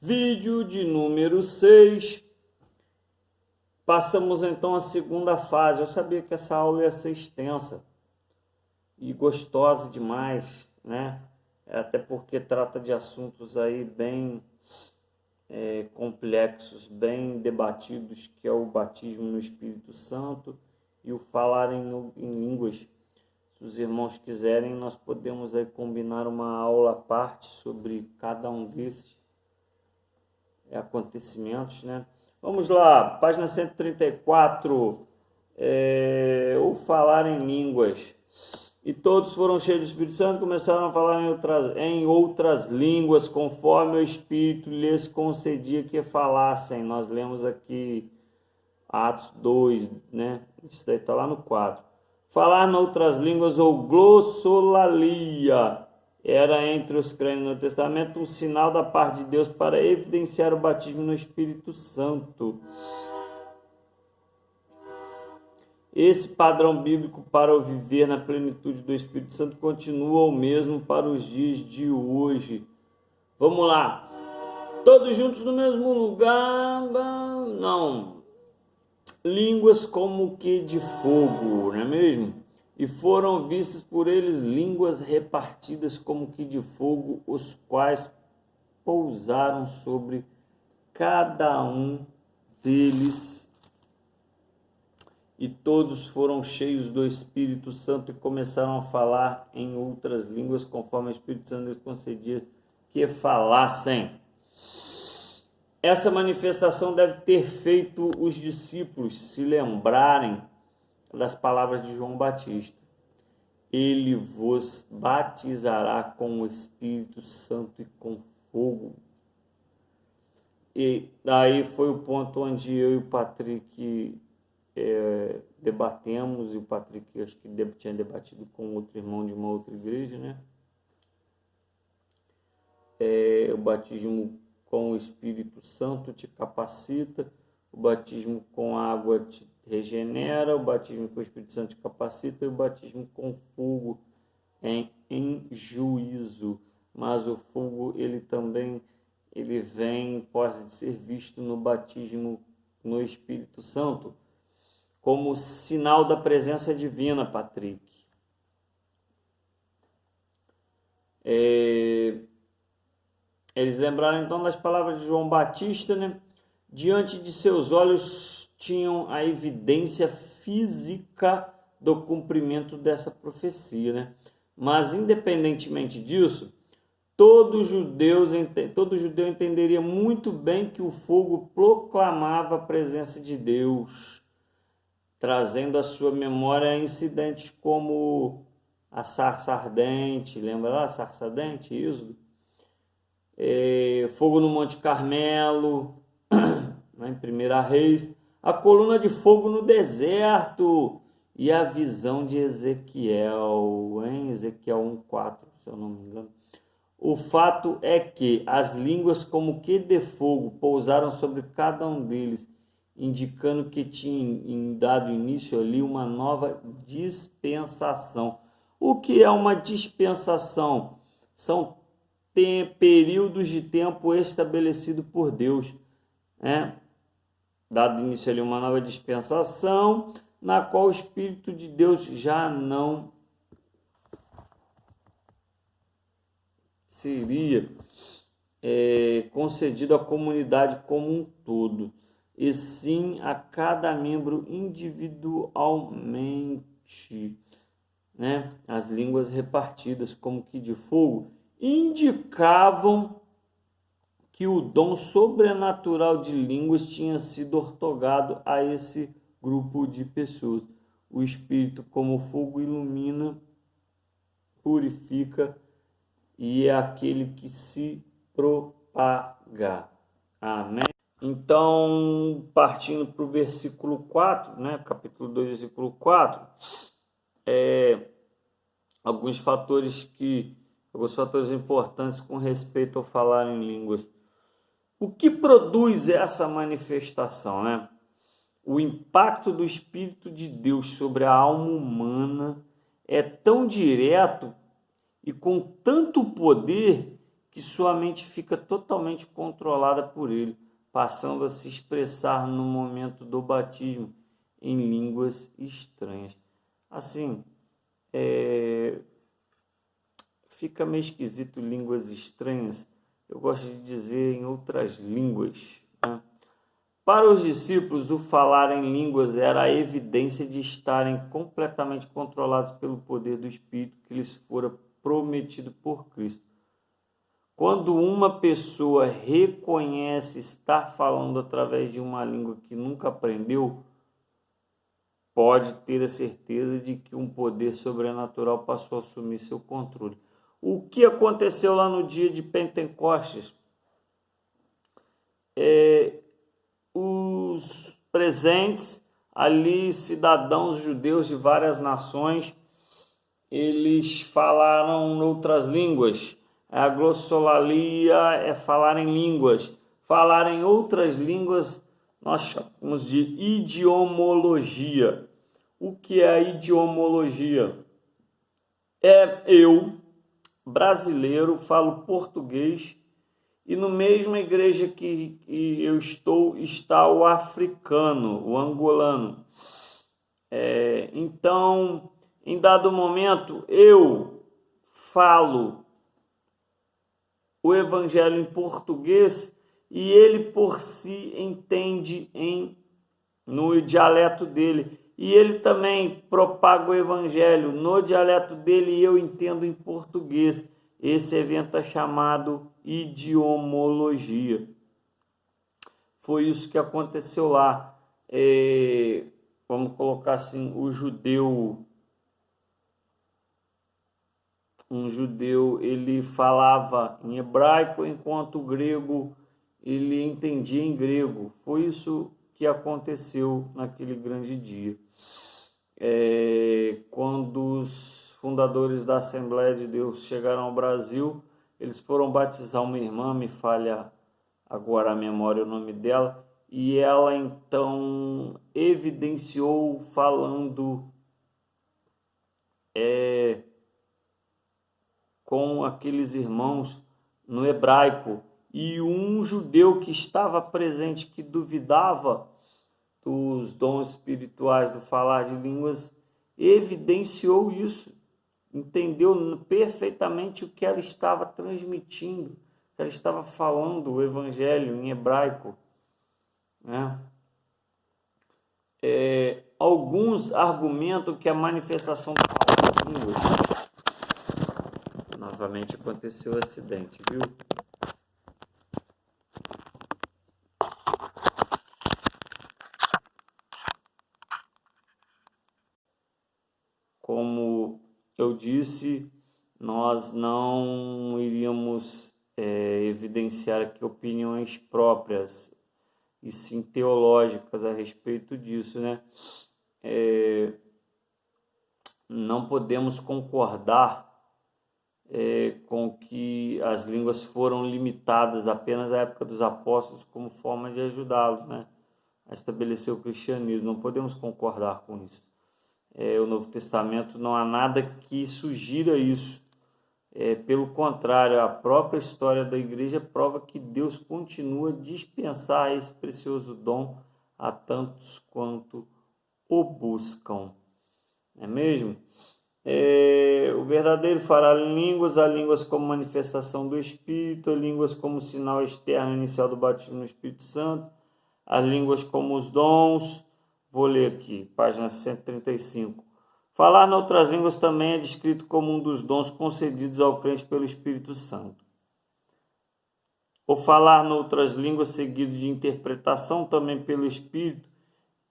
Vídeo de número 6. Passamos então à segunda fase. Eu sabia que essa aula ia ser extensa e gostosa demais, né? Até porque trata de assuntos aí bem complexos, bem debatidos, que é o batismo no Espírito Santo e o falar em línguas. Se os irmãos quiserem, nós podemos aí combinar uma aula à parte sobre cada um desses acontecimentos, né? Vamos lá, página 134, o falar em línguas. E todos foram cheios do Espírito Santo e começaram a falar em outras línguas, conforme o Espírito lhes concedia que falassem. Nós lemos aqui Atos 2, né? Isso daí está lá no 4. Falar em outras línguas ou glossolalia era entre os crentes no Testamento um sinal da parte de Deus para evidenciar o batismo no Espírito Santo. Esse padrão bíblico para o viver na plenitude do Espírito Santo continua o mesmo para os dias de hoje. Vamos lá. Todos juntos no mesmo lugar? Não. Línguas como que de fogo, não é mesmo? E foram vistas por eles línguas repartidas como que de fogo, os quais pousaram sobre cada um deles. E todos foram cheios do Espírito Santo e começaram a falar em outras línguas, conforme o Espírito Santo lhes concedia que falassem. Essa manifestação deve ter feito os discípulos se lembrarem das palavras de João Batista. Ele vos batizará com o Espírito Santo e com fogo. E daí foi o ponto onde eu e o Patrick debatemos, e o Patrick acho que tinha debatido com outro irmão de uma outra igreja, né? O batismo com o Espírito Santo te capacita, o batismo com água te regenera, o batismo com o Espírito Santo te capacita e o batismo com fogo em juízo. Mas o fogo ele vem, pode ser visto no batismo no Espírito Santo como sinal da presença divina, Patrick. Eles lembraram então das palavras de João Batista, né? Diante de seus olhos tinham a evidência física do cumprimento dessa profecia, né? Mas independentemente disso, todo judeu entenderia muito bem que o fogo proclamava a presença de Deus, trazendo à sua memória incidentes como a sarça ardente, lembra lá a sarça ardente, Êxodo? Fogo no Monte Carmelo, né, em 1 Reis, a coluna de fogo no deserto e a visão de Ezequiel, em Ezequiel 1:4, se eu não me engano. O fato é que as línguas como que de fogo pousaram sobre cada um deles, indicando que tinha dado início ali uma nova dispensação. O que é uma dispensação? São períodos de tempo estabelecido por Deus, né? Dado início ali uma nova dispensação, na qual o Espírito de Deus já não seria concedido à comunidade como um todo, e sim a cada membro individualmente, né? As línguas repartidas como que de fogo indicavam que o dom sobrenatural de línguas tinha sido ortogado a esse grupo de pessoas. O Espírito, como fogo, ilumina, purifica e é aquele que se propaga. Amém? Então, partindo para o versículo 4, né? Capítulo 2, versículo 4, alguns fatores importantes com respeito ao falar em línguas. O que produz essa manifestação, né? O impacto do Espírito de Deus sobre a alma humana é tão direto e com tanto poder que sua mente fica totalmente controlada por ele, passando a se expressar no momento do batismo em línguas estranhas. Assim, fica meio esquisito línguas estranhas. Eu gosto de dizer em outras línguas, né? Para os discípulos, o falar em línguas era a evidência de estarem completamente controlados pelo poder do Espírito que lhes fora prometido por Cristo. Quando uma pessoa reconhece estar falando através de uma língua que nunca aprendeu, pode ter a certeza de que um poder sobrenatural passou a assumir seu controle. O que aconteceu lá no dia de Pentecostes? Os presentes ali, cidadãos judeus de várias nações, eles falaram outras línguas. A glossolalia é falar em línguas. Falar em outras línguas nós chamamos de idiomologia. O que é a idiomologia? Eu, brasileiro, falo português e no mesma igreja que eu estou está o africano, o angolano. Então, em dado momento, eu falo o evangelho em português e ele por si entende no dialeto dele. E ele também propaga o evangelho no dialeto dele e eu entendo em português. Esse evento é chamado idiomologia. Foi isso que aconteceu lá. Vamos colocar assim, um judeu, ele falava em hebraico, enquanto o grego, ele entendia em grego. Foi isso que aconteceu naquele grande dia. Quando os fundadores da Assembleia de Deus chegaram ao Brasil, eles foram batizar uma irmã, me falha agora a memória o nome dela, e ela então evidenciou falando com aqueles irmãos no hebraico, e um judeu que estava presente, que duvidava dos dons espirituais do falar de línguas, evidenciou isso, entendeu perfeitamente o que ela estava transmitindo, ela estava falando o evangelho em hebraico, né? Alguns argumentam que a manifestação da palavra de línguas, novamente aconteceu o acidente, viu? Como eu disse, nós não iríamos evidenciar aqui opiniões próprias e sim teológicas a respeito disso, né? Não podemos concordar com que as línguas foram limitadas apenas à época dos apóstolos como forma de ajudá-los, né, a estabelecer o cristianismo. Não podemos concordar com isso. O Novo Testamento não há nada que sugira isso. Pelo contrário, a própria história da igreja prova que Deus continua a dispensar esse precioso dom a tantos quanto o buscam. Não é mesmo? O verdadeiro fará línguas, a línguas como manifestação do Espírito, a línguas como sinal externo inicial do batismo no Espírito Santo, as línguas como os dons. Vou ler aqui, página 135. Falar em outras línguas também é descrito como um dos dons concedidos ao crente pelo Espírito Santo. O falar em outras línguas seguido de interpretação também pelo Espírito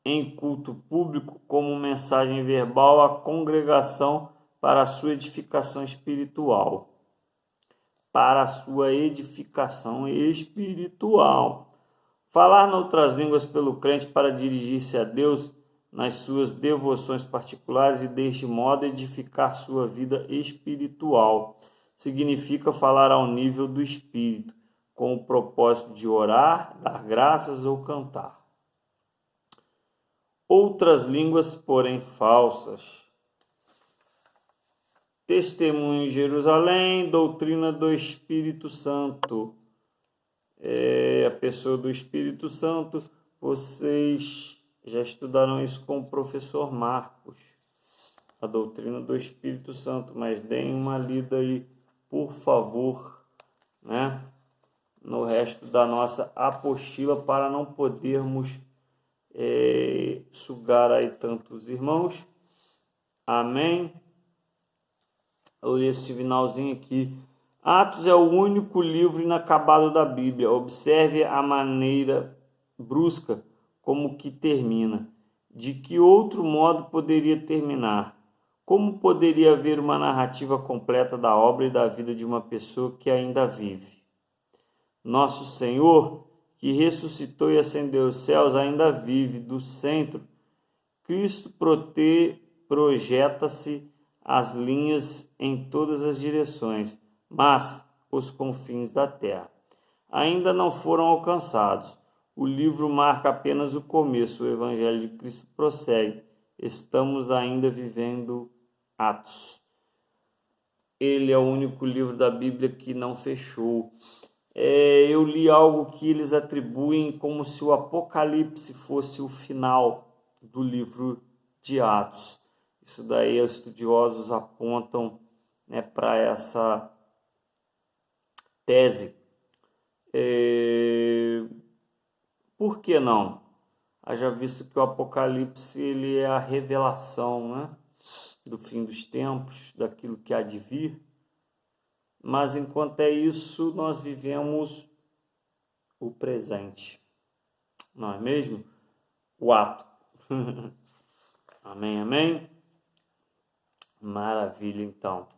em culto público como mensagem verbal à congregação para a sua edificação espiritual. Para a sua edificação espiritual. Falar em outras línguas pelo crente para dirigir-se a Deus nas suas devoções particulares e deste modo edificar sua vida espiritual. Significa falar ao nível do Espírito, com o propósito de orar, dar graças ou cantar. Outras línguas, porém falsas. testemunho em Jerusalém, doutrina do Espírito Santo. A pessoa do Espírito Santo, vocês já estudaram isso com o professor Marcos, a doutrina do Espírito Santo, mas deem uma lida aí, por favor, né? No resto da nossa apostila, para não podermos sugar aí tantos irmãos. Amém? Olha esse finalzinho aqui. Atos é o único livro inacabado da Bíblia. Observe a maneira brusca como que termina. De que outro modo poderia terminar? Como poderia haver uma narrativa completa da obra e da vida de uma pessoa que ainda vive? Nosso Senhor, que ressuscitou e ascendeu aos céus, ainda vive. Do centro, Cristo projeta-se as linhas em todas as direções, mas os confins da terra ainda não foram alcançados. O livro marca apenas o começo. O Evangelho de Cristo prossegue. Estamos ainda vivendo Atos. Ele é o único livro da Bíblia que não fechou. Eu li algo que eles atribuem como se o Apocalipse fosse o final do livro de Atos. Isso daí os estudiosos apontam, né, para essa tese. Por que não? Haja visto que o Apocalipse ele é a revelação, né, do fim dos tempos, daquilo que há de vir. Mas enquanto é isso, nós vivemos o presente, não é mesmo? O ato. Amém, amém? Maravilha, então.